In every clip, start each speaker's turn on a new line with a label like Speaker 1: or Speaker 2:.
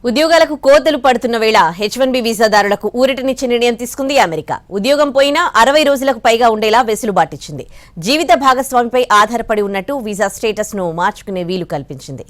Speaker 1: ఉద్యోగాలకు కోతలు పడుతున్న వేళ H1B వీసాదారులకు ఊరటనిచ్చే నిర్ణయం తీసుకుంది అమెరికా. ఉద్యోగం పోయినా 60 రోజులకు పైగా ఉండేలా వెసులుబాటిచ్చింది. జీవిత భాగస్వామిపై ఆధారపడి ఉన్నట్టు వీసా స్టేటస్ ను మార్చుకునే వీలు కల్పించింది.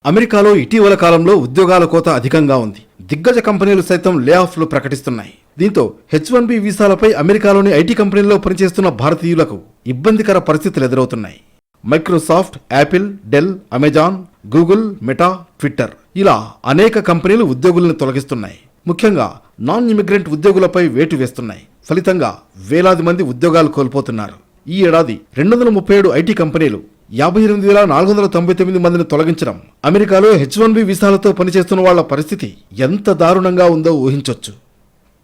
Speaker 2: అమెరికాలో ఇటీవల కాలంలో ఉద్యోగాల కోత అధికంగా ఉంది. దిగ్గజ కంపెనీలు సైతం లే ఆఫ్లు ప్రకటిస్తున్నాయి. దీంతో H1B వీసాలపై అమెరికాలోని ఐటీ కంపెనీల్లో పనిచేస్తున్న భారతీయులకు ఇబ్బందికర పరిస్థితులు ఎదురవుతున్నాయి. Microsoft, Apple, Dell, Amazon, Google, Meta, Twitter ఇలా అనేక కంపెనీలు ఉద్యోగులను తొలగిస్తున్నాయి. ముఖ్యంగా నాన్ ఇమిగ్రెంట్ ఉద్యోగులపై వేటు వేస్తున్నాయి. ఫలితంగా వేలాది మంది ఉద్యోగాలు కోల్పోతున్నారు. ఈ ఏడాది 237 ఐటీ కంపెనీలు 58,499 మందిని తొలగించడం అమెరికాలో H1B వీసాలతో పనిచేస్తున్న వాళ్ల పరిస్థితి ఎంత దారుణంగా ఉందో ఊహించొచ్చు.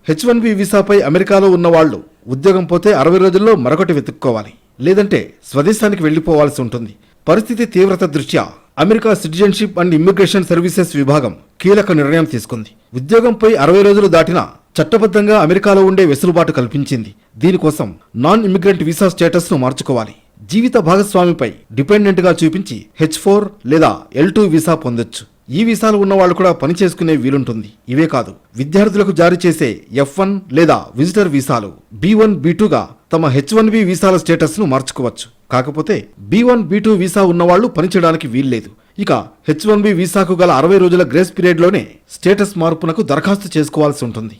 Speaker 2: H1B వీసాపై అమెరికాలో ఉన్న వాళ్లు ఉద్యోగం పోతే 60 రోజుల్లో మరొకటి వెతుక్కోవాలి, లేదంటే స్వదేశానికి వెళ్లిపోవాల్సి ఉంటుంది. పరిస్థితి తీవ్రత దృష్ట్యా America citizenship and immigration services విభాగం కీలక నిర్ణయం తీసుకుంది. ఉద్యోగంపై 60 రోజులు దాటినా చట్టబద్ధంగా అమెరికాలో ఉండే వెసులుబాటు కల్పించింది. దీనికోసం నాన్ ఇమ్మిగ్రెంట్ వీసా స్టేటస్ ను మార్చుకోవాలి. జీవిత భాగస్వామిపై డిపెండెంట్ గా చూపించి H4 లేదా L2 వీసా పొందొచ్చు. ఈ వీసాలు ఉన్న వాళ్ళు కూడా పని చేసుకునే వీలుంటుంది. ఇవే కాదు, విద్యార్థులకు జారీ చేసే F1 లేదా విజిటర్ వీసాలు B1, B2గా తమ H1B వీసాల స్టేటస్ ను మార్చుకోవచ్చు. కాకపోతే B1, B2 వీసా ఉన్నవాళ్లు పనిచేయడానికి వీల్లేదు. ఇక H1B వీసాకు గల 60 రోజుల గ్రేస్ పీరియడ్ లోనే స్టేటస్ మార్పునకు దరఖాస్తు చేసుకోవాల్సి ఉంటుంది.